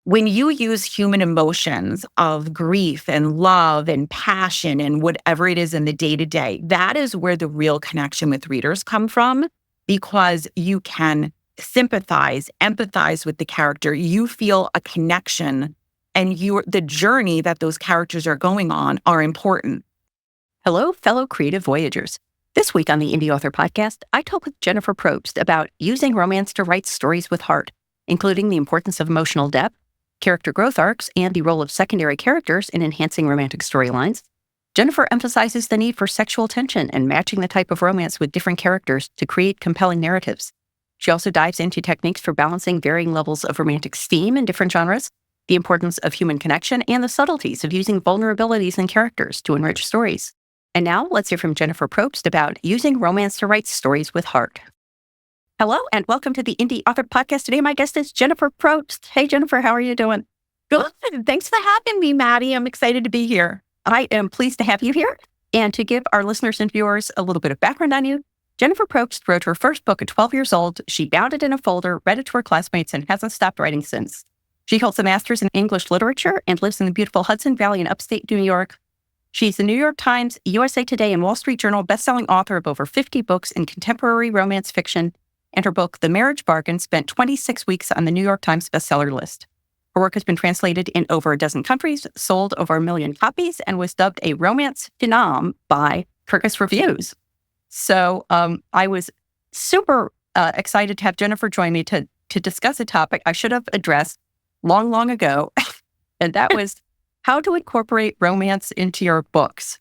when you use human emotions of grief and love and passion and whatever it is in the day-to-day, that is where the real connection with readers come from, because you can sympathize, empathize with the character. You feel a connection, and the journey that those characters are going on are important. Hello, fellow creative voyagers. This week on the Indy Author podcast, I talk with Jennifer Probst about using romance to write stories with heart, including the importance of emotional depth, character growth arcs, and the role of secondary characters in enhancing romantic storylines. Jennifer emphasizes the need for sexual tension and matching the type of romance with different characters to create compelling narratives. She also dives into techniques for balancing varying levels of romantic steam in different genres, the importance of human connection, and the subtleties of using vulnerabilities in characters to enrich stories. And now let's hear from Jennifer Probst about using romance to write stories with heart. Hello, and welcome to the Indy Author podcast. Today, my guest is Jennifer Probst. Hey, Jennifer, how are you doing? Good. Thanks for having me, Matty. I'm excited to be here. I am pleased to have you here. And to give our listeners and viewers a little bit of background on you, Jennifer Probst wrote her first book at 12 years old. She bound it in a folder, read it to her classmates, and hasn't stopped writing since. She holds a master's in English literature and lives in the beautiful Hudson Valley in upstate New York. She's the New York Times, USA Today, and Wall Street Journal bestselling author of over 50 books in contemporary romance fiction, and her book, The Marriage Bargain, spent 26 weeks on the New York Times bestseller list. Her work has been translated in over a dozen countries, sold over 1 million copies, and was dubbed a romance phenom by Kirkus Reviews. So I was super excited to have Jennifer join me to discuss a topic I should have addressed long ago, and that was how to incorporate romance into your books.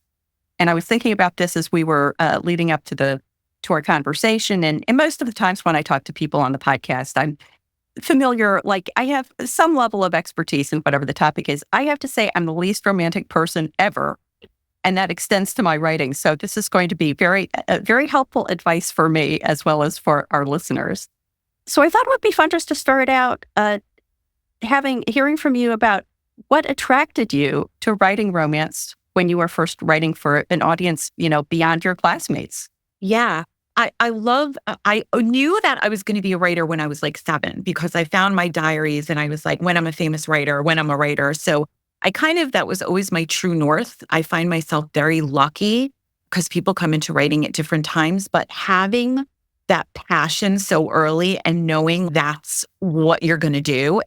And I was thinking about this as we were leading up to our conversation. And most of the times when I talk to people on the podcast, I'm familiar, like I have some level of expertise in whatever the topic is. I have to say I'm the least romantic person ever, and that extends to my writing. So this is going to be very helpful advice for me as well as for our listeners. So I thought it would be fun just to start out hearing from you about what attracted you to writing romance when you were first writing for an audience, beyond your classmates. Yeah. I knew that I was going to be a writer when I was like 7, because I found my diaries and I was like, when I'm a famous writer, when I'm a writer. So that was always my true north. I find myself very lucky because people come into writing at different times, but having that passion so early and knowing that's what you're going to do.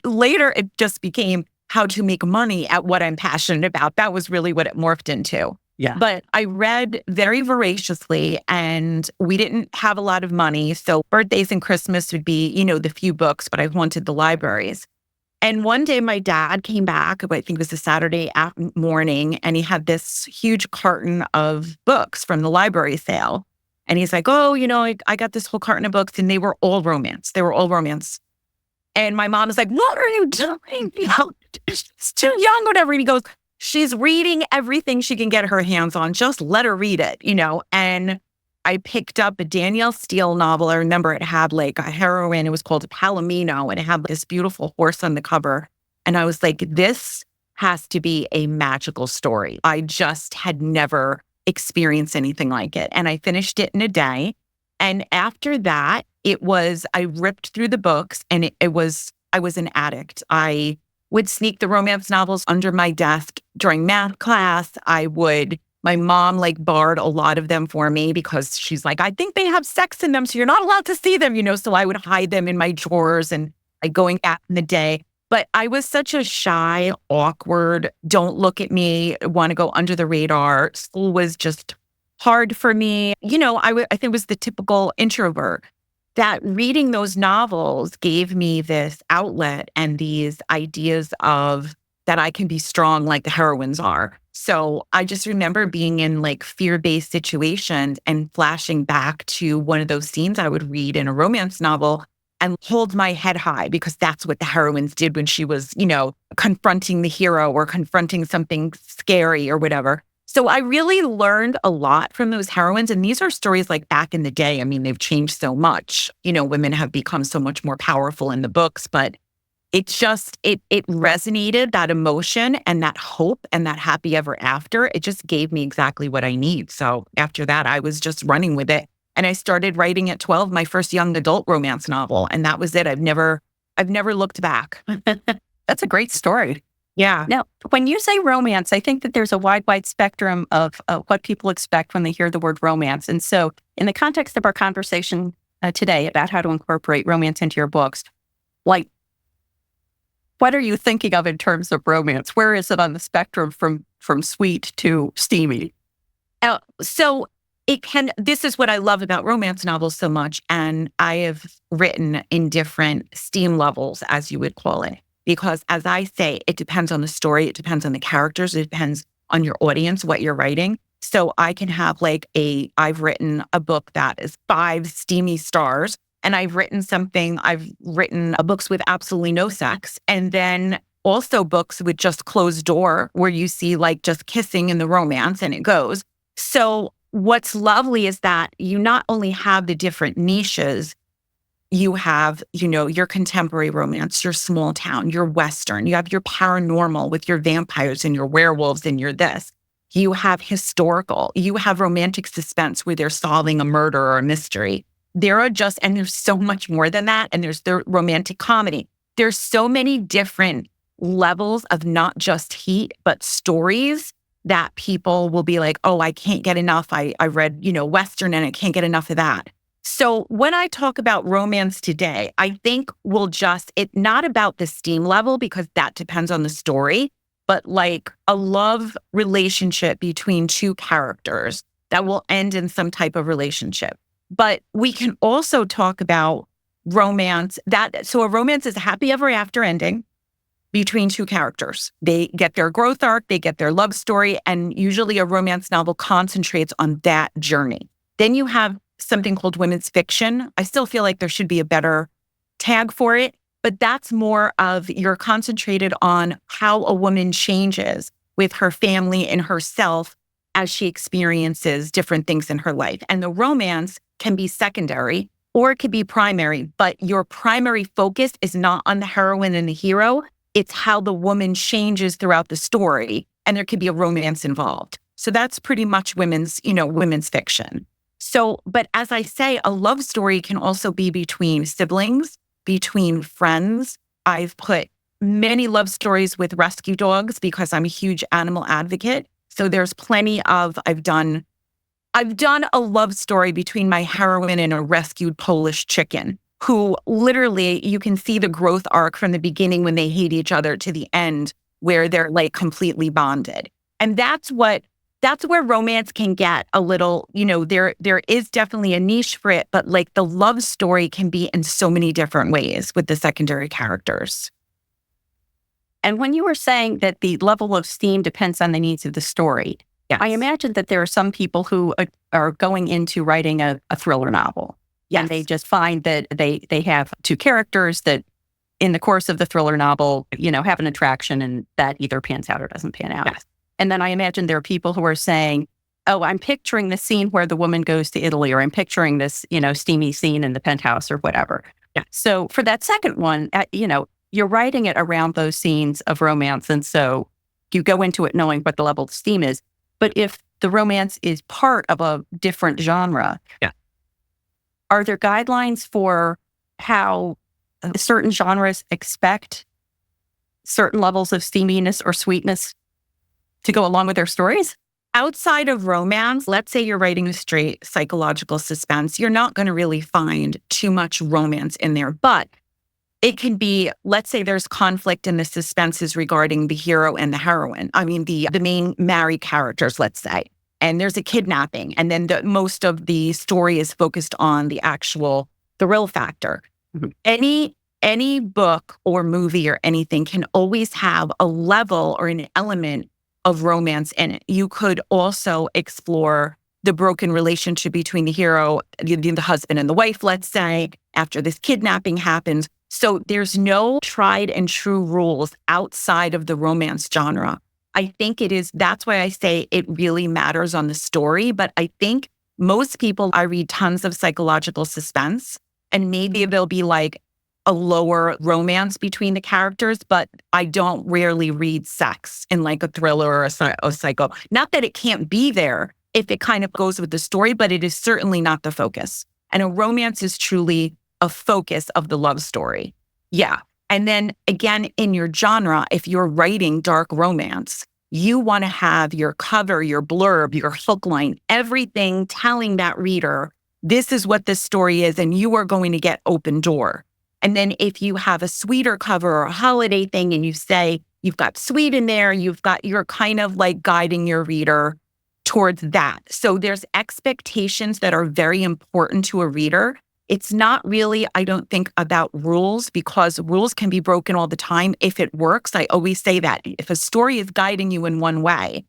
Later, it just became how to make money at what I'm passionate about. That was really what it morphed into. Yeah. But I read very voraciously, and we didn't have a lot of money. So birthdays and Christmas would be, the few books, but I wanted the libraries. And one day my dad came back, I think it was a Saturday morning, and he had this huge carton of books from the library sale. And he's like, oh, I got this whole carton of books, and they were all romance. And my mom was like, what are you doing? She's too young, whatever. And he goes, she's reading everything she can get her hands on. Just let her read it, And I picked up a Danielle Steele novel. I remember it had like a heroine. It was called Palomino, and it had this beautiful horse on the cover. And I was like, this has to be a magical story. I just had never experienced anything like it. And I finished it in a day. And after that, I ripped through the books, and I was an addict. I would sneak the romance novels under my desk during math class. My mom barred a lot of them for me because she's like, I think they have sex in them, so you're not allowed to see them, So I would hide them in my drawers and going out in the day. But I was such a shy, awkward, don't look at me, want to go under the radar. School was just hard for me. I think it was the typical introvert. That reading those novels gave me this outlet and these ideas of that I can be strong like the heroines are. So I just remember being in fear-based situations and flashing back to one of those scenes I would read in a romance novel and hold my head high, because that's what the heroines did when she was, confronting the hero or confronting something scary or whatever. So I really learned a lot from those heroines. And these are stories back in the day. I mean, they've changed so much. Women have become so much more powerful in the books, but it resonated, that emotion and that hope and that happy ever after. It just gave me exactly what I need. So after that, I was just running with it. And I started writing at 12, my first young adult romance novel. And that was it. I've never looked back. That's a great story. Yeah. Now, when you say romance, I think that there's a wide spectrum of what people expect when they hear the word romance. And so in the context of our conversation today about how to incorporate romance into your books, like, what are you thinking of in terms of romance? Where is it on the spectrum from sweet to steamy? So this is what I love about romance novels so much. And I have written in different steam levels, as you would call it, because as I say, it depends on the story. It depends on the characters. It depends on your audience, what you're writing. So I can have I've written a book that is 5 steamy stars, and I've written books with absolutely no sex. And then also books with just closed door where you see just kissing in the romance and it goes. So what's lovely is that you not only have the different niches, you have, your contemporary romance, your small town, your Western, you have your paranormal with your vampires and your werewolves and your this. You have historical, you have romantic suspense where they're solving a murder or a mystery. And there's so much more than that. And there's the romantic comedy. There's so many different levels of not just heat, but stories that people will be like, oh, I can't get enough. I read, Western and I can't get enough of that. So when I talk about romance today, I think it's not about the steam level because that depends on the story, but a love relationship between 2 characters that will end in some type of relationship. But we can also talk about romance so a romance is a happy ever after ending between 2 characters. They get their growth arc, they get their love story, and usually a romance novel concentrates on that journey. Then you have something called women's fiction. I still feel like there should be a better tag for it, but that's more of you're concentrated on how a woman changes with her family and herself as she experiences different things in her life. And the romance can be secondary or it could be primary, but your primary focus is not on the heroine and the hero. It's how the woman changes throughout the story, and there could be a romance involved. So that's pretty much women's fiction. So, but as I say, a love story can also be between siblings, between friends. I've put many love stories with rescue dogs because I'm a huge animal advocate. So there's plenty I've done a love story between my heroine and a rescued Polish chicken, who literally you can see the growth arc from the beginning when they hate each other to the end where they're completely bonded. And that's where romance can get a little, there is definitely a niche for it, but the love story can be in so many different ways with the secondary characters. And when you were saying that the level of steam depends on the needs of the story, yes. I imagine that there are some people who are going into writing a thriller novel. Yes. And they just find that they have 2 characters that in the course of the thriller novel, have an attraction and that either pans out or doesn't pan out. Yes. And then I imagine there are people who are saying, oh, I'm picturing the scene where the woman goes to Italy, or I'm picturing this, steamy scene in the penthouse or whatever. Yeah. So for that second one, you're writing it around those scenes of romance. And so you go into it knowing what the level of steam is. But if the romance is part of a different genre, yeah. Are there guidelines for how certain genres expect certain levels of steaminess or sweetness to go along with their stories? Outside of romance, let's say you're writing a straight psychological suspense, you're not going to really find too much romance in there. But it can be, let's say there's conflict in the suspenses regarding the hero and the heroine. I mean, the main married characters, let's say. And there's a kidnapping. And then most of the story is focused on the actual thrill factor. Mm-hmm. Any book or movie or anything can always have a level or an element of romance in it. You could also explore the broken relationship between the hero, the husband and the wife, let's say, after this kidnapping happens. So there's no tried and true rules outside of the romance genre. I think that's why I say it really matters on the story. But I think most people, I read tons of psychological suspense, and maybe there'll be a lower romance between the characters, but I don't rarely read sex in a thriller or a psycho. Not that it can't be there if it kind of goes with the story, but it is certainly not the focus. And a romance is truly a focus of the love story. Yeah. And then again, in your genre, if you're writing dark romance, you want to have your cover, your blurb, your hook line, everything telling that reader, this is what this story is, and you are going to get open door. And then if you have a sweeter cover or a holiday thing and you say, you've got sweet in there, you're kind of like guiding your reader towards that. So there's expectations that are very important to a reader. It's not really, I don't think, about rules, because rules can be broken all the time. If it works, I always say that. If a story is guiding you in one way,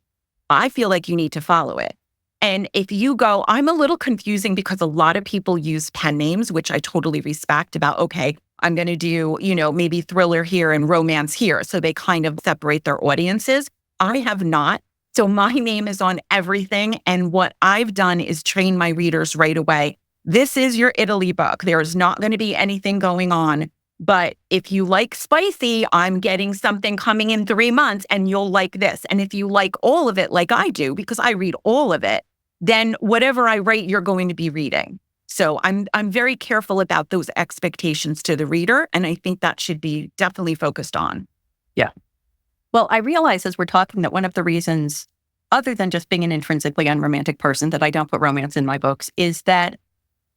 I feel like you need to follow it. And if you go, I'm a little confusing because a lot of people use pen names, which I totally respect, about, okay, I'm going to do, maybe thriller here and romance here. So they kind of separate their audiences. I have not. So my name is on everything. And what I've done is train my readers right away. This is your Italy book. There's not going to be anything going on. But if you like spicy, I'm getting something coming in 3 months and you'll like this. And if you like all of it like I do, because I read all of it, then whatever I write, you're going to be reading. So I'm very careful about those expectations to the reader. And I think that should be definitely focused on. Yeah. Well, I realize as we're talking that one of the reasons, other than just being an intrinsically unromantic person, that I don't put romance in my books is that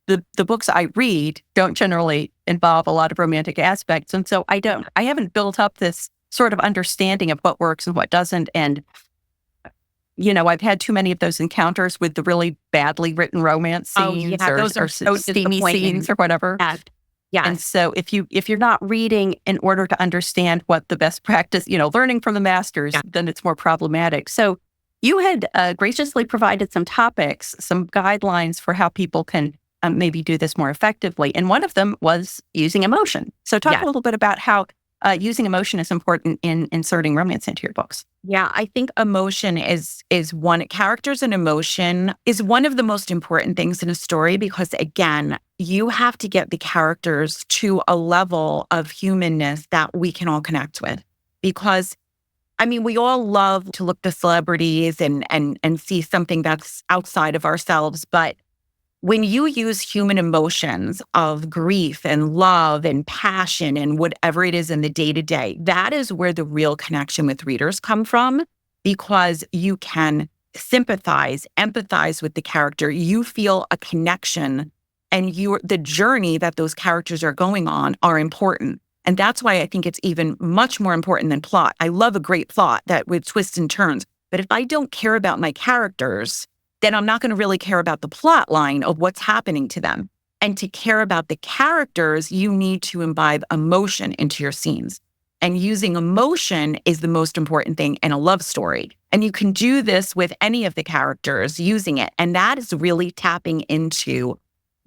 the books I read don't generally involve a lot of romantic aspects. And so I haven't built up this sort of understanding of what works and what doesn't. And, I've had too many of those encounters with the really badly written romance scenes or steamy scenes or whatever. Yeah. And so if you're not reading in order to understand what the best practice, learning from the masters, then it's more problematic. So you had graciously provided some topics, some guidelines for how people can maybe do this more effectively. And one of them was using emotion. So talk a little bit about how using emotion is important in inserting romance into your books. Yeah, I think emotion is one. Characters and emotion is one of the most important things in a story, because again, you have to get the characters to a level of humanness that we can all connect with. Because we all love to look to celebrities and see something that's outside of ourselves, but when you use human emotions of grief and love and passion and whatever it is in the day-to-day, that is where the real connection with readers come from, because you can sympathize, empathize with the character. You feel a connection, and the journey that those characters are going on are important. And that's why I think it's even much more important than plot. I love a great plot that with twists and turns, but if I don't care about my characters, then I'm not going to really care about the plot line of what's happening to them. And to care about the characters, you need to imbibe emotion into your scenes. And using emotion is the most important thing in a love story. And you can do this with any of the characters using it. And that is really tapping into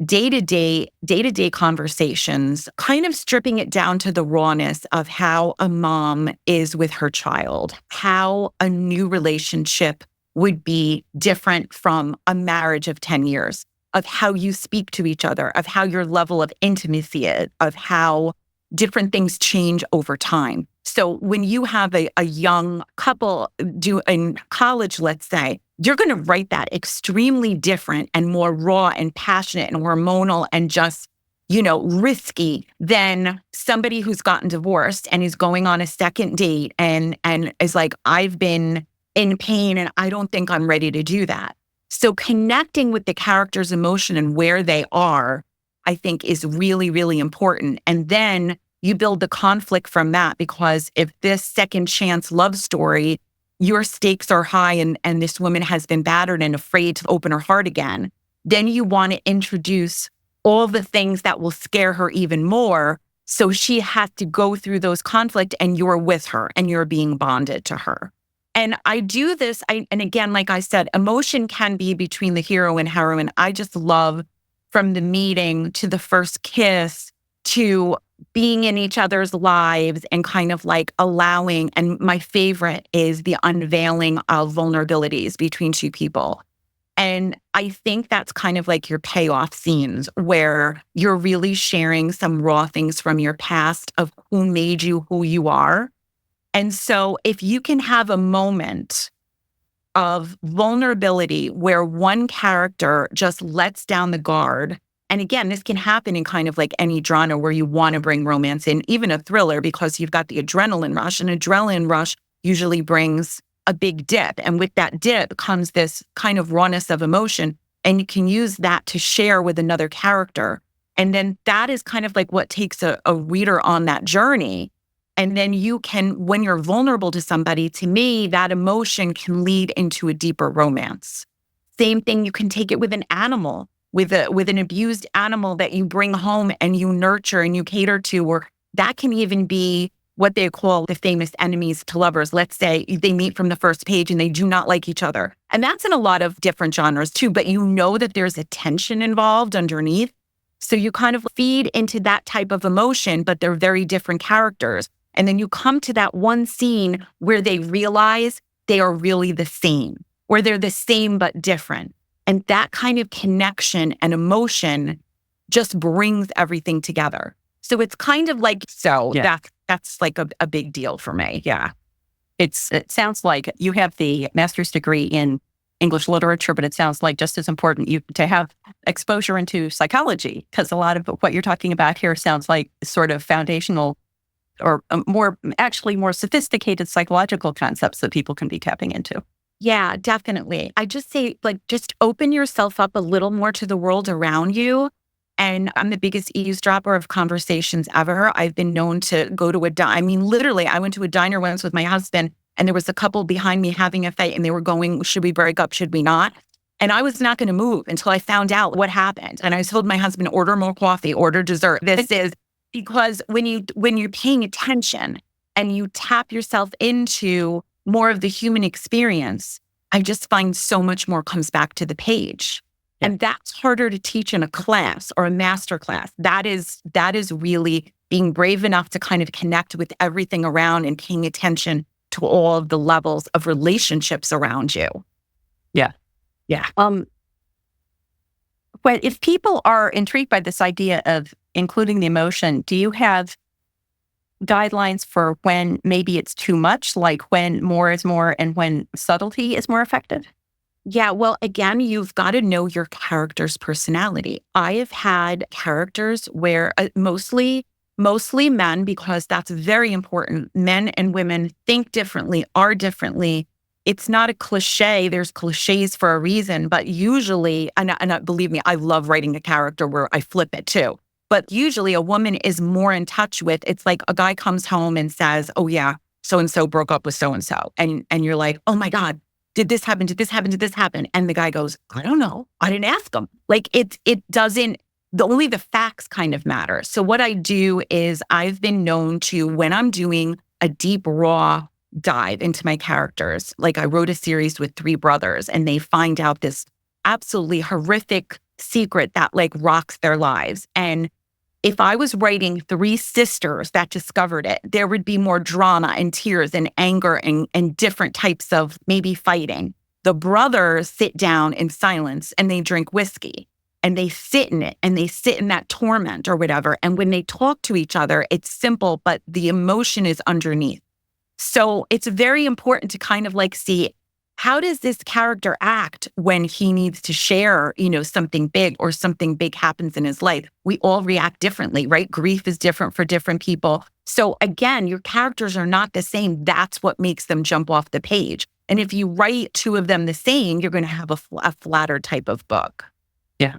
day-to-day conversations, kind of stripping it down to the rawness of how a mom is with her child, how a new relationship would be different from a marriage of 10 years, of how you speak to each other, of how your level of intimacy is, of how different things change over time. So when you have a young couple do in college, let's say, you're going to write that extremely different and more raw and passionate and hormonal and just, risky than somebody who's gotten divorced and is going on a second date and is like, I've been in pain and I don't think I'm ready to do that. So connecting with the character's emotion and where they are, I think is really, really important. And then you build the conflict from that, because if this second chance love story, your stakes are high and this woman has been battered and afraid to open her heart again, then you want to introduce all the things that will scare her even more. So she has to go through those conflict and you're with her and you're being bonded to her. And I do this, and again, like I said, emotion can be between the hero and heroine. I just love from the meeting to the first kiss to being in each other's lives and kind of like allowing, and my favorite is the unveiling of vulnerabilities between two people. And I think that's kind of like your payoff scenes where you're really sharing some raw things from your past of who made you who you are. And so if you can have a moment of vulnerability where one character just lets down the guard And again, this can happen in kind of like any genre where you want to bring romance in, even a thriller, because you've got the adrenaline rush. An adrenaline rush usually brings a big dip. And with that dip comes this kind of rawness of emotion. And you can use that to share with another character. And then that is kind of like what takes a reader on that journey. And then you can, when you're vulnerable to somebody, to me, that emotion can lead into a deeper romance. Same thing, you can take it with an animal, with an abused animal that you bring home and you nurture and you cater to, or that can even be what they call the famous enemies to lovers. Let's say they meet from the first page and they do not like each other. And that's in a lot of different genres too, but you know that there's a tension involved underneath. So you kind of feed into that type of emotion, but they're very different characters. And then you come to that one scene where they realize they are really the same, or they're the same but different. And that kind of connection and emotion just brings everything together. So it's kind of like, that's like a big deal for me. Yeah. It sounds like you have the master's degree in English literature, but it sounds like just as important to have exposure into psychology, because a lot of what you're talking about here sounds like sort of foundational or more sophisticated psychological concepts that people can be tapping into. Yeah, definitely. I just say, like, just open yourself up a little more to the world around you. And I'm the biggest eavesdropper of conversations ever. I've been known to go to literally, I went to a diner once with my husband, and there was a couple behind me having a fight, and they were going, should we break up? Should we not? And I was not going to move until I found out what happened. And I told my husband, order more coffee, order dessert. This is because when you're paying attention and you tap yourself into more of the human experience, I just find so much more comes back to the page. Yeah. And that's harder to teach in a class or a master class. That is really being brave enough to kind of connect with everything around and paying attention to all of the levels of relationships around you. Yeah. Yeah. But if people are intrigued by this idea of including the emotion, do you have guidelines for when maybe it's too much, like when more is more and when subtlety is more effective? Yeah, well, again, you've got to know your character's personality. I have had characters where mostly men, because that's very important. Men and women think differently, are differently. It's not a cliche. There's cliches for a reason, but usually, and believe me, I love writing a character where I flip it too. But usually a woman is more in touch with, it's like a guy comes home and says, oh yeah, so-and-so broke up with so-and-so. And you're like, oh my God, did this happen? Did this happen? Did this happen? And the guy goes, I don't know. I didn't ask him. Like it doesn't, only the facts kind of matter. So what I do is I've been known to, when I'm doing a deep, raw dive into my characters, like I wrote a series with 3 brothers and they find out this absolutely horrific secret that like rocks their lives. And if I was writing 3 sisters that discovered it, there would be more drama and tears and anger and different types of maybe fighting. The brothers sit down in silence and they drink whiskey and they sit in it and they sit in that torment or whatever. And when they talk to each other, it's simple, but the emotion is underneath. So it's very important to kind of like see, how does this character act when he needs to share, something big or something big happens in his life? We all react differently, right? Grief is different for different people. So again, your characters are not the same. That's what makes them jump off the page. And if you write 2 of them the same, you're going to have a flatter type of book. Yeah.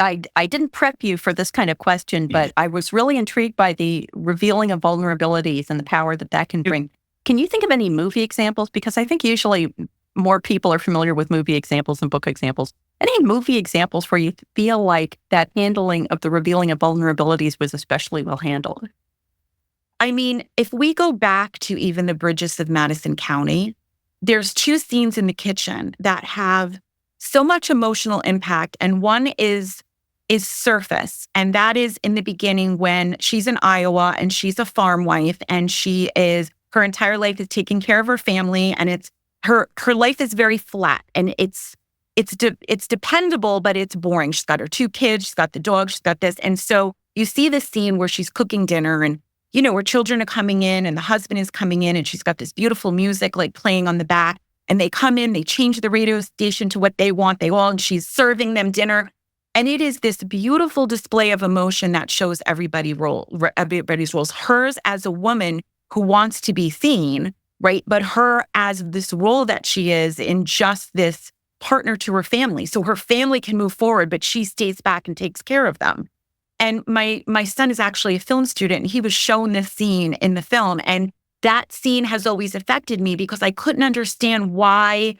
I didn't prep you for this kind of question, but I was really intrigued by the revealing of vulnerabilities and the power that can bring. Can you think of any movie examples? Because I think usually more people are familiar with movie examples than book examples. Any movie examples where you feel like that handling of the revealing of vulnerabilities was especially well handled? I mean, if we go back to even the Bridges of Madison County, there's 2 scenes in the kitchen that have so much emotional impact. And one is surface. And that is in the beginning when she's in Iowa and she's a farm wife and her entire life is taking care of her family, and it's her life is very flat and it's dependable, but it's boring. She's got her 2 kids, she's got the dog, she's got this. And so you see this scene where she's cooking dinner and, her children are coming in and the husband is coming in and she's got this beautiful music like playing on the back, and they come in, they change the radio station to what they want. And she's serving them dinner. And it is this beautiful display of emotion that shows everybody's roles. Hers as a woman who wants to be seen, right? But her as this role that she is in just this partner to her family. So her family can move forward, but she stays back and takes care of them. And my son is actually a film student, and he was shown this scene in the film. And that scene has always affected me because I couldn't understand why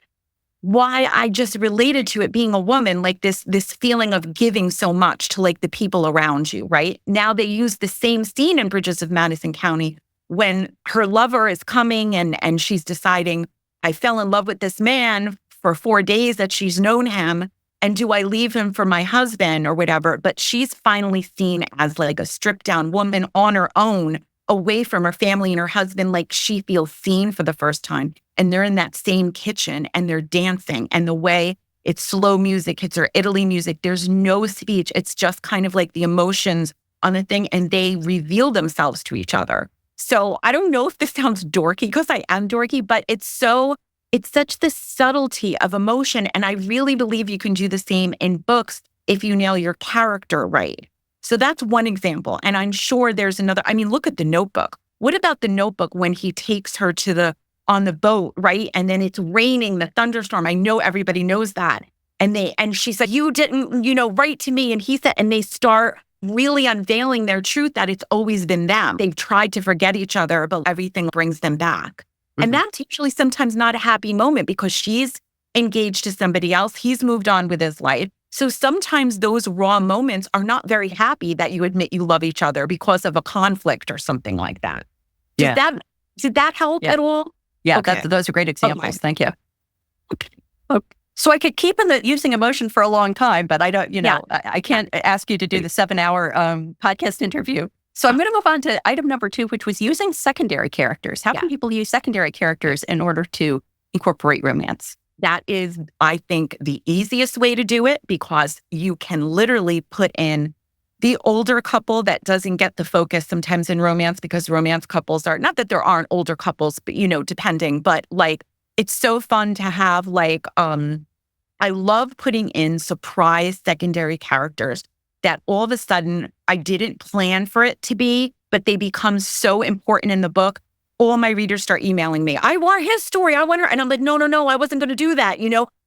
I just related to it being a woman, like this feeling of giving so much to like the people around you, right? Now they use the same scene in Bridges of Madison County when her lover is coming and she's deciding, I fell in love with this man for 4 days that she's known him. And do I leave him for my husband or whatever? But she's finally seen as like a stripped down woman on her own, away from her family and her husband, like she feels seen for the first time. And they're in that same kitchen and they're dancing. And the way it's slow music, it's her Italy music, there's no speech. It's just kind of like the emotions on the thing, and they reveal themselves to each other. So I don't know if this sounds dorky, because I am dorky, but it's such the subtlety of emotion. And I really believe you can do the same in books if you nail your character right. So that's one example. And I'm sure there's another. I mean, look at The Notebook. What about The Notebook when he takes her on the boat, right? And then it's raining, the thunderstorm. I know everybody knows that. And she said, you didn't, write to me. And he said, and they start really unveiling their truth that it's always been them. They've tried to forget each other, but everything brings them back. Mm-hmm. And that's usually sometimes not a happy moment because she's engaged to somebody else. He's moved on with his life. So sometimes those raw moments are not very happy that you admit you love each other because of a conflict or something like that. Did that help at all? Yeah, okay. Those are great examples. Okay. Thank you. Okay. So I could keep using emotion for a long time, but I don't, I can't ask you to do the 7-hour podcast interview. So I'm going to move on to item number 2, which was using secondary characters. How can people use secondary characters in order to incorporate romance? That is, I think, the easiest way to do it, because you can literally put in the older couple that doesn't get the focus sometimes in romance, because romance couples are, not that there aren't older couples, but, depending, but like, it's so fun to have like, I love putting in surprise secondary characters that all of a sudden I didn't plan for it to be, but they become so important in the book. All my readers start emailing me, I want his story, I want her. And I'm like, no, I wasn't going to do that,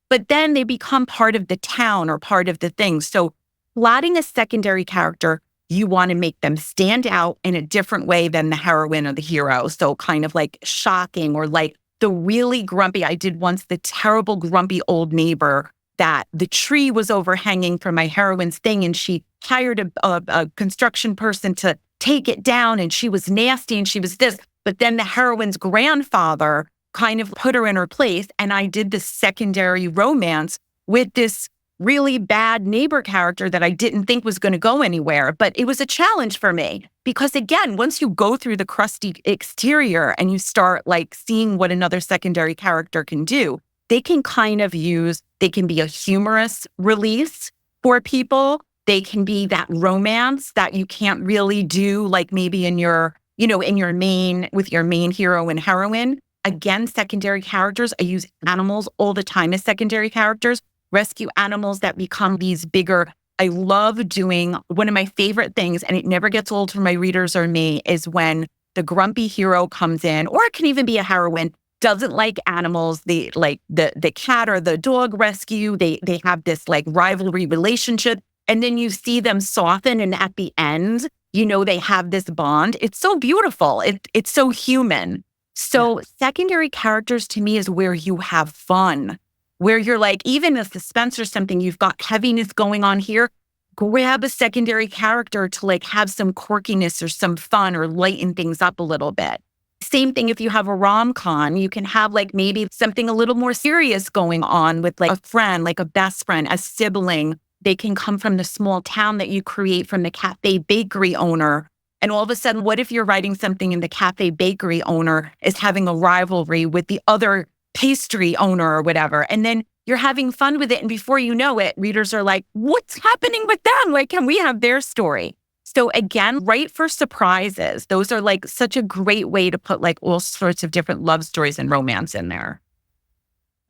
But then they become part of the town or part of the thing. So plotting a secondary character, you want to make them stand out in a different way than the heroine or the hero. So kind of like shocking, or like the really grumpy. I did once the terrible grumpy old neighbor that the tree was overhanging for my heroine's thing, and she hired a construction person to take it down, and she was nasty and she was this. But then the heroine's grandfather kind of put her in her place, and I did this secondary romance with this really bad neighbor character that I didn't think was going to go anywhere. But it was a challenge for me because, again, once you go through the crusty exterior and you start like seeing what another secondary character can do, they can they can be a humorous release for people. They can be that romance that you can't really do, like maybe in your with your main hero and heroine. Again, secondary characters, I use animals all the time as secondary characters, rescue animals that become these bigger. I love doing, one of my favorite things, and it never gets old for my readers or me, is when the grumpy hero comes in, or it can even be a heroine, doesn't like animals. They like the cat or the dog rescue. They have this like rivalry relationship. And then you see them soften, and at the end, they have this bond. It's so beautiful. It's so human. So secondary characters to me is where you have fun, where you're like, even if suspense or something, you've got heaviness going on here, grab a secondary character to like have some quirkiness or some fun or lighten things up a little bit. Same thing if you have a rom-com, you can have like maybe something a little more serious going on with like a friend, like a best friend, a sibling. They can come from the small town that you create from the cafe bakery owner. And all of a sudden, what if you're writing something and the cafe bakery owner is having a rivalry with the other pastry owner or whatever? And then you're having fun with it. And before you know it, readers are like, what's happening with them? Like, can we have their story? So again, write for surprises. Those are like such a great way to put like all sorts of different love stories and romance in there.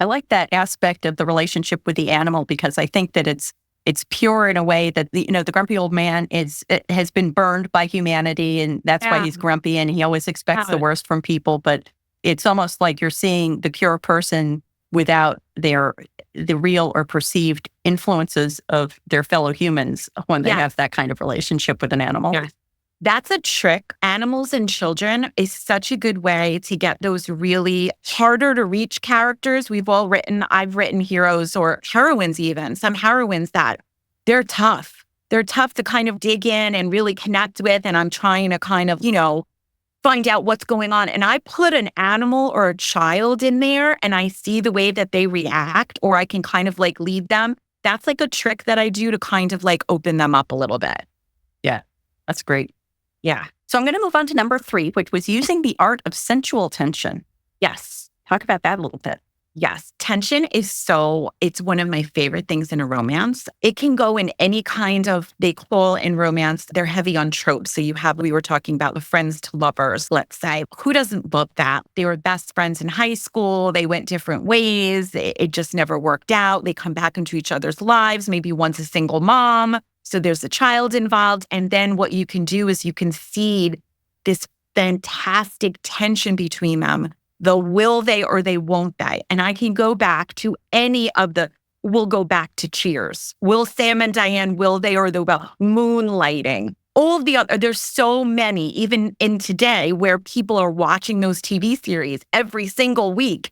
I like that aspect of the relationship with the animal, because I think that it's it's pure in a way that the grumpy old man has been burned by humanity, and that's why he's grumpy, and he always expects the worst from people. But it's almost like you're seeing the pure person without the real or perceived influences of their fellow humans when they have that kind of relationship with an animal. Yeah. That's a trick. Animals and children is such a good way to get those really harder to reach characters. I've written heroes or heroines even, some heroines that they're tough. They're tough to kind of dig in and really connect with. And I'm trying to kind of, find out what's going on. And I put an animal or a child in there and I see the way that they react, or I can kind of like lead them. That's like a trick that I do to kind of like open them up a little bit. Yeah, that's great. Yeah. So I'm going to move on to number 3, which was using the art of sensual tension. Yes. Talk about that a little bit. Yes. Tension it's one of my favorite things in a romance. It can go in any kind of, they call in romance, they're heavy on tropes. So we were talking about the friends to lovers, let's say. Who doesn't love that? They were best friends in high school. They went different ways. It just never worked out. They come back into each other's lives. Maybe one's a single mom. So there's a child involved. And then what you can do is you can seed this fantastic tension between them. The will they or they won't they? And I can go back to we'll go back to Cheers. Will Sam and Diane, will they or they will? Moonlighting. All of the other, there's so many, even in today, where people are watching those TV series every single week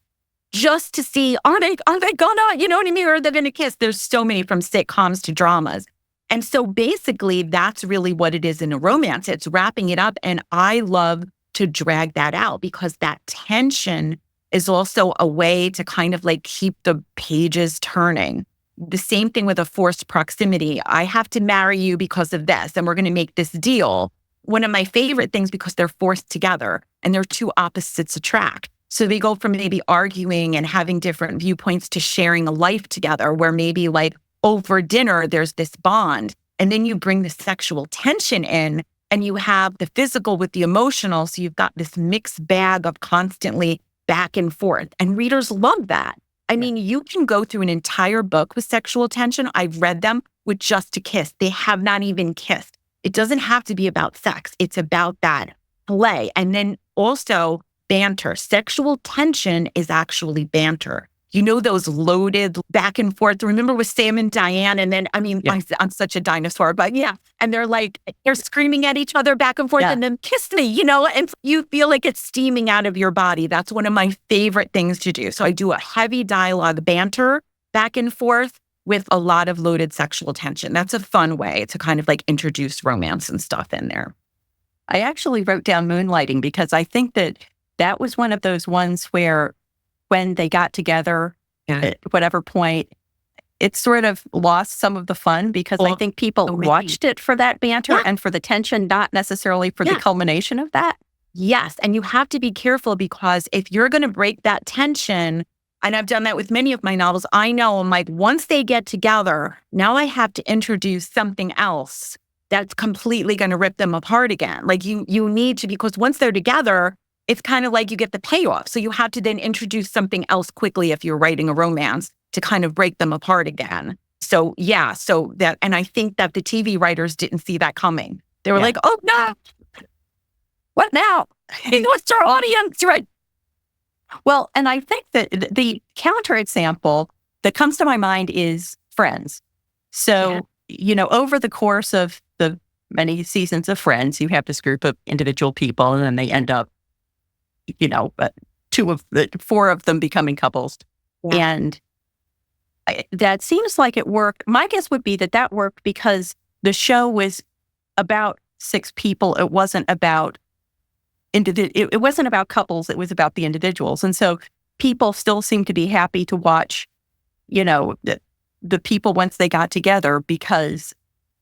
just to see, are they gonna, you know what I mean? Or are they gonna kiss? There's so many, from sitcoms to dramas. And so basically, that's really what it is in a romance. It's wrapping it up. And I love to drag that out because that tension is also a way to kind of like keep the pages turning. The same thing with a forced proximity. I have to marry you because of this, and we're going to make this deal. One of my favorite things, because they're forced together and they're two opposites attract. So they go from maybe arguing and having different viewpoints to sharing a life together, where maybe like over dinner, there's this bond. And then you bring the sexual tension in, and you have the physical with the emotional. So you've got this mixed bag of constantly back and forth. And readers love that. I mean, you can go through an entire book with sexual tension. I've read them with just a kiss. They have not even kissed. It doesn't have to be about sex. It's about that play. And then also banter. Sexual tension is actually banter. You know, those loaded back and forth. Remember with Sam and Diane? And then, I'm such a dinosaur, but and they're screaming at each other back and forth and then kiss me, and you feel like it's steaming out of your body. That's one of my favorite things to do. So I do a heavy dialogue banter back and forth with a lot of loaded sexual tension. That's a fun way to kind of like introduce romance and stuff in there. I actually wrote down moonlighting because I think that was one of those ones where when they got together at whatever point, it sort of lost some of the fun because I think people watched it for that banter and for the tension, not necessarily for the culmination of that. Yes. And you have to be careful, because if you're going to break that tension, and I've done that with many of my novels, I know I'm like, once they get together, now I have to introduce something else that's completely going to rip them apart again. Like you need to, because once they're together, it's kind of like you get the payoff. So you have to then introduce something else quickly if you're writing a romance to kind of break them apart again. So and I think that the TV writers didn't see that coming. They were like, oh no, what now? What's our audience, right? Well, and I think that the counterexample that comes to my mind is Friends. So, over the course of the many seasons of Friends, you have this group of individual people, and then they end up, four of them becoming couples. Yeah. And that seems like it worked. My guess would be that worked because the show was about 6 people. It wasn't about it wasn't about couples. It was about the individuals. And so people still seem to be happy to watch, the people once they got together, because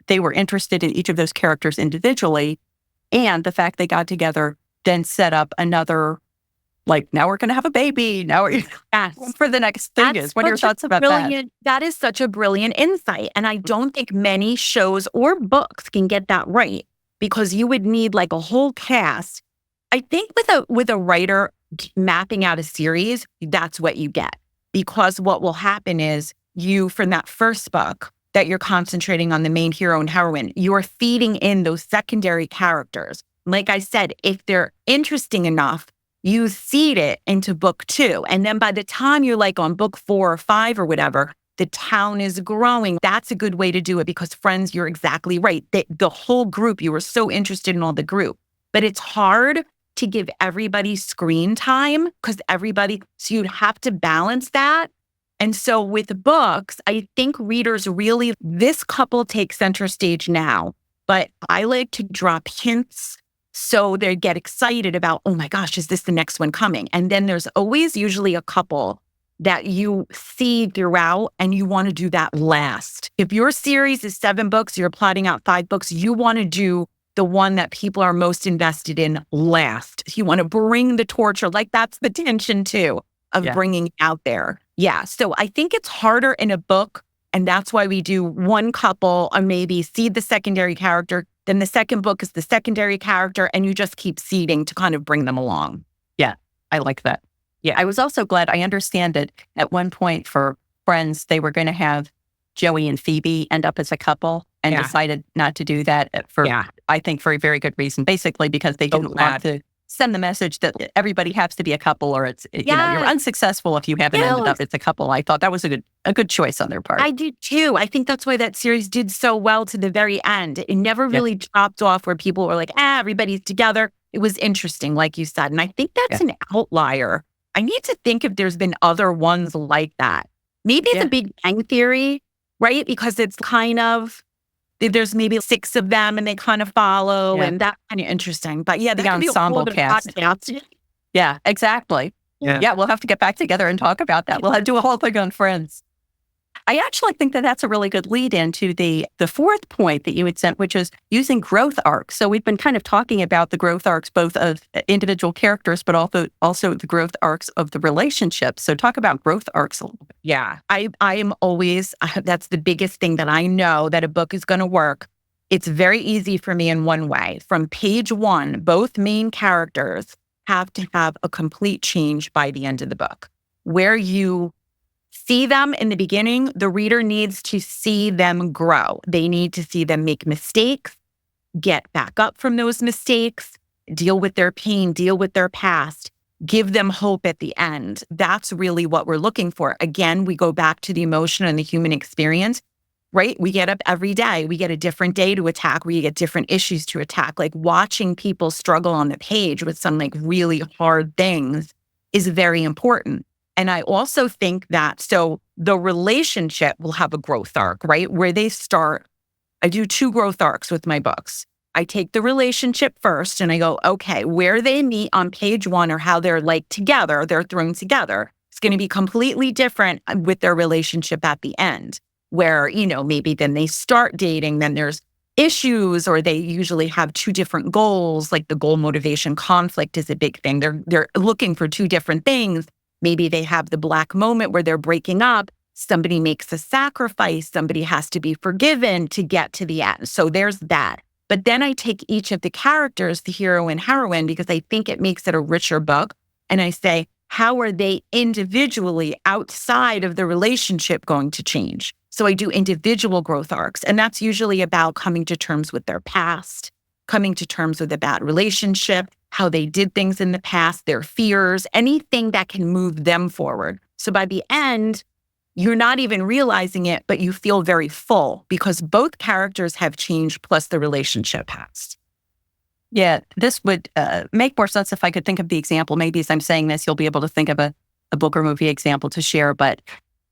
they were interested in each of those characters individually. And the fact they got together then set up another, like, now we're going to have a baby. Now we're for the next thing. What are your thoughts about that? That is such a brilliant insight. And I don't think many shows or books can get that right, because you would need like a whole cast. I think with a writer mapping out a series, that's what you get. Because what will happen is from that first book, that you're concentrating on the main hero and heroine. You're feeding in those secondary characters. Like I said, if they're interesting enough, you seed it into book 2. And then by the time you're like on book 4 or 5 or whatever, the town is growing. That's a good way to do it because friends, you're exactly right. The whole group, you were so interested in all the group. But it's hard to give everybody screen time because so you'd have to balance that. And so with books, I think readers really, this couple takes center stage now, but I like to drop hints so they get excited about, oh my gosh, is this the next one coming? And then there's always usually a couple that you see throughout and you want to do that last. If your series is 7 books, you're plotting out 5 books, you want to do the one that people are most invested in last. You want to bring the torch, or like that's the tension too of bringing it out there. Yeah. So I think it's harder in a book. And that's why we do one couple or maybe seed the secondary character. Then the second book is the secondary character. And you just keep seeding to kind of bring them along. Yeah. I like that. Yeah. I was also glad. I understand that at one point for Friends, they were going to have Joey and Phoebe end up as a couple and decided not to do that for, I think, for a very good reason. Basically, because they didn't want to send the message that everybody has to be a couple, or it's you know, you're unsuccessful if you haven't ended up as a couple. I thought that was a good choice on their part. I do too. I think that's why that series did so well to the very end. It never really dropped off where people were like, everybody's together. It was interesting, like you said. And I think that's an outlier. I need to think if there's been other ones like that. Maybe it's a Big Bang Theory, right? Because it's kind of, there's maybe 6 of them and they kind of follow and that's kind of interesting. But yeah, the ensemble cast. Yeah, exactly. Yeah, we'll have to get back together and talk about that. We'll have to do a whole thing on Friends. I actually think that that's a really good lead into the fourth point that you had sent, which is using growth arcs. So we've been kind of talking about the growth arcs, both of individual characters, but also the growth arcs of the relationships. So talk about growth arcs a little bit. Yeah, I am always, that's the biggest thing that I know that a book is going to work. It's very easy for me in one way. From page 1, both main characters have to have a complete change by the end of the book. Where you see them in the beginning, the reader needs to see them grow. They need to see them make mistakes, get back up from those mistakes, deal with their pain, deal with their past, give them hope at the end. That's really what we're looking for. Again, we go back to the emotion and the human experience, right? We get up every day. We get a different day to attack. We get different issues to attack. Like watching people struggle on the page with some like really hard things is very important. And I also think that, so the relationship will have a growth arc, right? Where they start, I do 2 growth arcs with my books. I take the relationship first and I go, okay, where they meet on page 1 or how they're like together, they're thrown together. It's going to be completely different with their relationship at the end, where, you know, maybe then they start dating, then there's issues, or they usually have 2 different goals, like the goal motivation conflict is a big thing. They're looking for 2 different things. Maybe they have the black moment where they're breaking up. Somebody makes a sacrifice. Somebody has to be forgiven to get to the end. So there's that. But then I take each of the characters, the hero and heroine, because I think it makes it a richer book. And I say, how are they individually outside of the relationship going to change? So I do individual growth arcs. And that's usually about coming to terms with their past, coming to terms with a bad relationship, how they did things in the past, their fears, anything that can move them forward. So by the end, you're not even realizing it, but you feel very full because both characters have changed plus the relationship has. Yeah, this would make more sense if I could think of the example. Maybe as I'm saying this, you'll be able to think of a book or movie example to share. But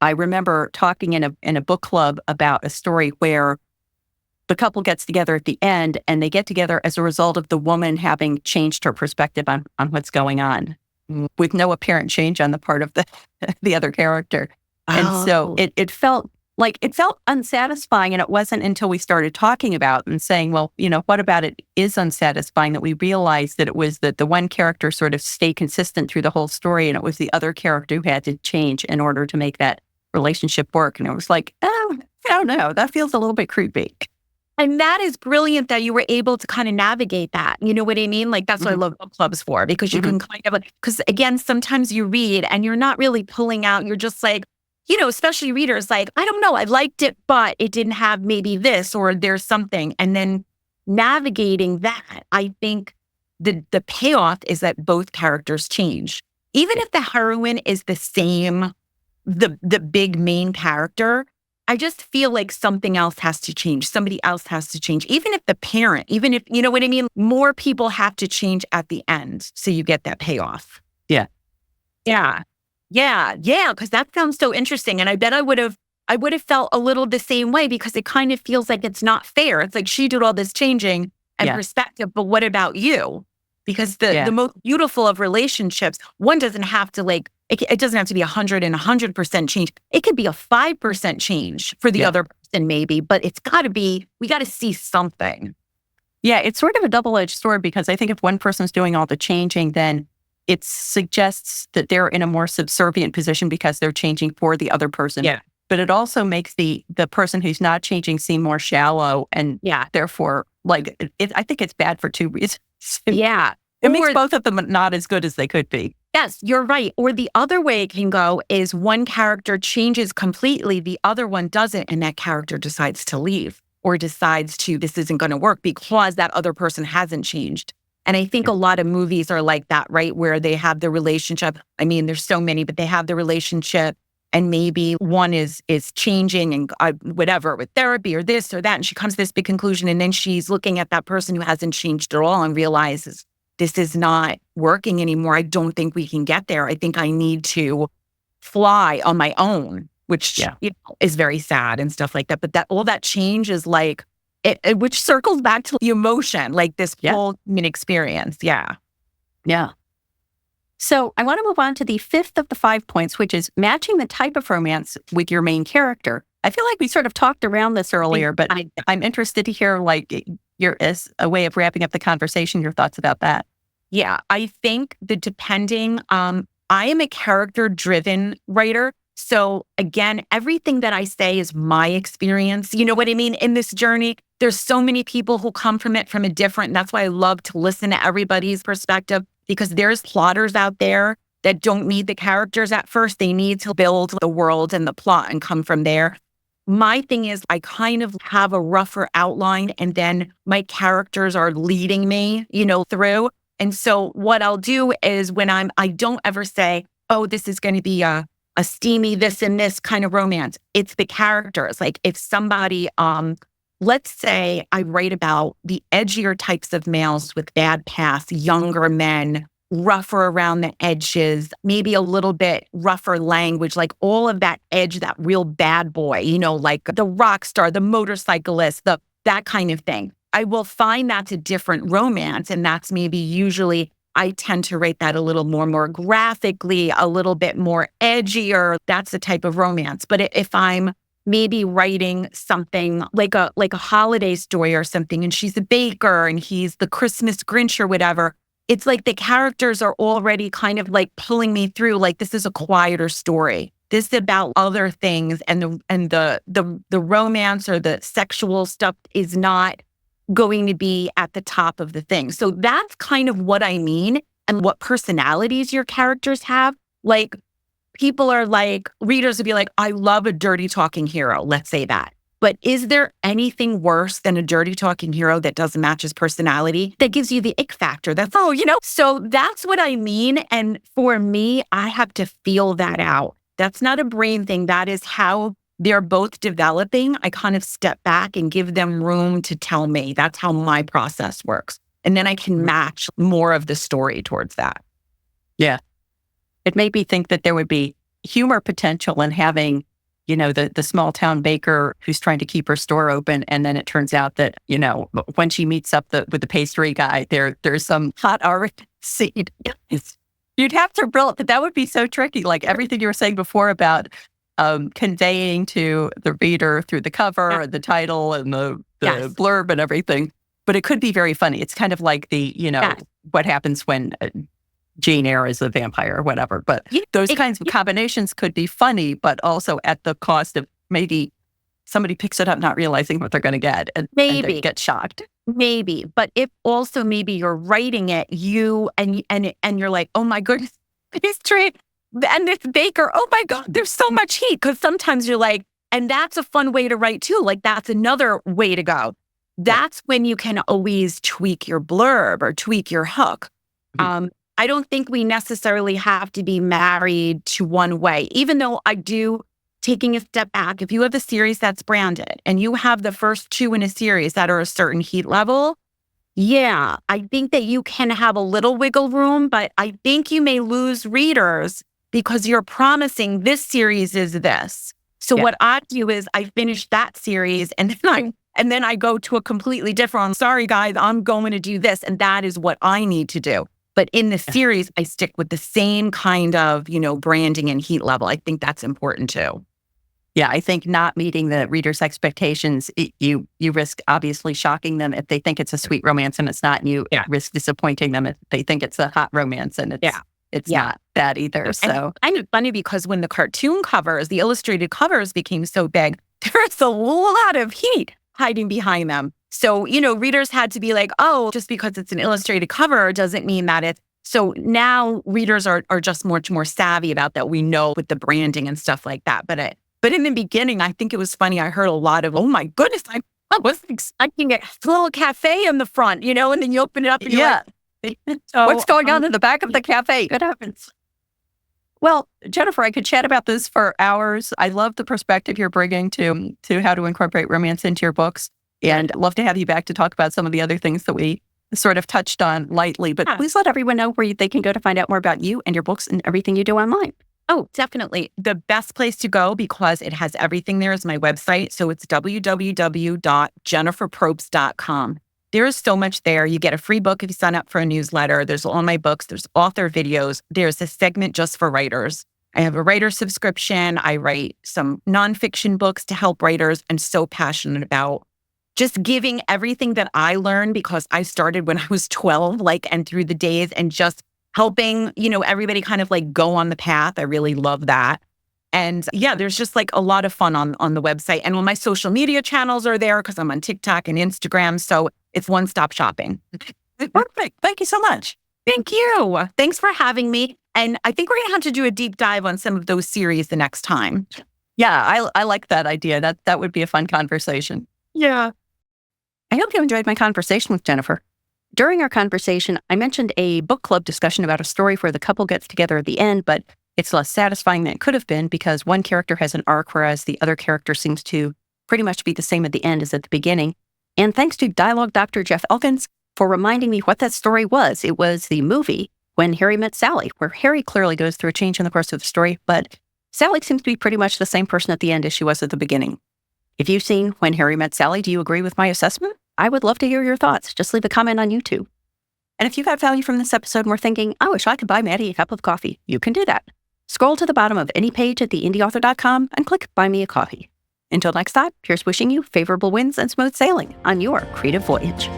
I remember talking in a book club about a story where the couple gets together at the end, and they get together as a result of the woman having changed her perspective on what's going on, with no apparent change on the part of the other character. And so it felt unsatisfying. And it wasn't until we started talking about and saying, well, you know, what about it is unsatisfying, that we realized that it was that the one character sort of stayed consistent through the whole story, and it was the other character who had to change in order to make that relationship work. And it was like, I don't know, that feels a little bit creepy. And that is brilliant that you were able to kind of navigate that. You know what I mean? Like, that's what I love book clubs for, because you can kind of, because again, sometimes you read and you're not really pulling out. You're just like, especially readers like, I don't know, I liked it, but it didn't have maybe this or there's something. And then navigating that, I think the payoff is that both characters change. Even if the heroine is the same, the big main character, I just feel like something else has to change. Somebody else has to change. Even if the parent, even if, you know what I mean? More people have to change at the end. So you get that payoff. Yeah. Yeah. Yeah. Yeah. Cause that sounds so interesting. And I bet I would have felt a little the same way because it kind of feels like it's not fair. It's like she did all this changing and perspective, but what about you? Because the most beautiful of relationships, one doesn't have to it doesn't have to be 100% change. It could be a 5% change for the other person maybe, but we got to see something. Yeah, it's sort of a double-edged sword because I think if one person's doing all the changing, then it suggests that they're in a more subservient position because they're changing for the other person. Yeah. But it also makes the person who's not changing seem more shallow and therefore, I think it's bad for two reasons. Yeah. It makes both of them not as good as they could be. Yes, you're right. Or the other way it can go is one character changes completely, the other one doesn't, and that character decides to leave or decides this isn't going to work because that other person hasn't changed. And I think a lot of movies are like that, right? Where they have the relationship. I mean, there's so many, but they have the relationship and maybe one is changing and whatever with therapy or this or that. And she comes to this big conclusion. And then she's looking at that person who hasn't changed at all and realizes this is not working anymore. I don't think we can get there. I think I need to fly on my own, which is very sad and stuff like that. But all that change is like, which circles back to the emotion, like this whole human experience. Yeah. Yeah. So I want to move on to the fifth of the 5 points, which is matching the type of romance with your main character. I feel like we sort of talked around this earlier, but I'm interested to hear as a way of wrapping up the conversation, your thoughts about that. Yeah, I think that I am a character-driven writer. So again, everything that I say is my experience. You know what I mean? In this journey, there's so many people who come from it from a different, and that's why I love to listen to everybody's perspective because there's plotters out there that don't need the characters at first. They need to build the world and the plot and come from there. My thing is I kind of have a rougher outline and then my characters are leading me, through. And so what I'll do is when I don't ever say, oh, this is going to be a steamy this and this kind of romance. It's the characters. Like if somebody, let's say I write about the edgier types of males with bad past, younger men, rougher around the edges, maybe a little bit rougher language, like all of that edge, that real bad boy, like the rock star, the motorcyclist, that kind of thing. I will find that's a different romance. And that's maybe usually I tend to write that a little more graphically, a little bit more edgier. That's the type of romance. But if I'm maybe writing something like a holiday story or something, and she's a baker and he's the Christmas Grinch or whatever, it's like the characters are already kind of like pulling me through. Like this is a quieter story. This is about other things, and the romance or the sexual stuff is not going to be at the top of the thing. So that's kind of what I mean, and what personalities your characters have. Like people are like, readers would be like, I love a dirty talking hero. Let's say that. But is there anything worse than a dirty talking hero that doesn't match his personality? That gives you the ick factor. So that's what I mean. And for me, I have to feel that out. That's not a brain thing. That is how they're both developing. I kind of step back and give them room to tell me. That's how my process works. And then I can match more of the story towards that. Yeah. It made me think that there would be humor potential in having, the small town baker who's trying to keep her store open. And then it turns out that, when she meets up with the pastry guy, there's some hot art scene. You'd have to build, but that would be so tricky. Like everything you were saying before about conveying to the reader through the cover and the title and the blurb and everything. But it could be very funny. It's kind of like what happens when Jane Eyre is a vampire or whatever. But those kinds of combinations could be funny, but also at the cost of maybe somebody picks it up not realizing what they're going to get and they get shocked. Maybe. But if also maybe you're writing it, and you're like, oh my goodness, pastry. and this baker, oh my God, there's so much heat. Because sometimes you're like, and that's a fun way to write too. Like that's another way to go. That's when you can always tweak your blurb or tweak your hook. I don't think we necessarily have to be married to one way, even though I do, taking a step back, if you have a series that's branded and you have the first 2 in a series that are a certain heat level, yeah, I think that you can have a little wiggle room, but I think you may lose readers because you're promising this series is this. So what I do is I finish that series and then I go to a completely different, sorry guys, I'm going to do this. And that is what I need to do. But in the series, I stick with the same kind of, branding and heat level. I think that's important too. Yeah, I think not meeting the reader's expectations, you risk obviously shocking them if they think it's a sweet romance and it's not. And you risk disappointing them if they think it's a hot romance and it's not that either. So and it's funny because when the cartoon covers, the illustrated covers became so big, there's a lot of heat hiding behind them. So, readers had to be like, oh, just because it's an illustrated cover doesn't mean that it's. So now readers are just much more savvy about that. We know with the branding and stuff like that. But in the beginning, I think it was funny. I heard a lot of, oh my goodness, I wasn't expecting a little cafe in the front, and then you open it up and you're like, what's going on in the back of the cafe? What happens? Well, Jennifer, I could chat about this for hours. I love the perspective you're bringing to how to incorporate romance into your books. And I'd love to have you back to talk about some of the other things that we sort of touched on lightly. But please let everyone know where they can go to find out more about you and your books and everything you do online. Oh, definitely. The best place to go, because it has everything there, is my website. So it's www.jenniferprobst.com. There is so much there. You get a free book if you sign up for a newsletter. There's all my books. There's author videos. There's a segment just for writers. I have a writer subscription. I write some nonfiction books to help writers. I'm so passionate about just giving everything that I learned, because I started when I was 12, and through the days, and just helping, everybody kind of go on the path. I really love that. And there's just a lot of fun on the website. And all my social media channels are there because I'm on TikTok and Instagram. So it's one-stop shopping. Perfect. Thank you so much. Thank you. Thanks for having me. And I think we're going to have to do a deep dive on some of those series the next time. Yeah, I like that idea. That would be a fun conversation. Yeah. I hope you enjoyed my conversation with Jennifer. During our conversation, I mentioned a book club discussion about a story where the couple gets together at the end, but it's less satisfying than it could have been because one character has an arc, whereas the other character seems to pretty much be the same at the end as at the beginning. And thanks to Dialogue Dr. Jeff Elkins for reminding me what that story was. It was the movie When Harry Met Sally, where Harry clearly goes through a change in the course of the story, but Sally seems to be pretty much the same person at the end as she was at the beginning. If you've seen When Harry Met Sally, do you agree with my assessment? I would love to hear your thoughts. Just leave a comment on YouTube. And if you got value from this episode and were thinking, I wish I could buy Matty a cup of coffee, you can do that. Scroll to the bottom of any page at theindyauthor.com and click Buy Me a Coffee. Until next time, here's wishing you favorable winds and smooth sailing on your creative voyage.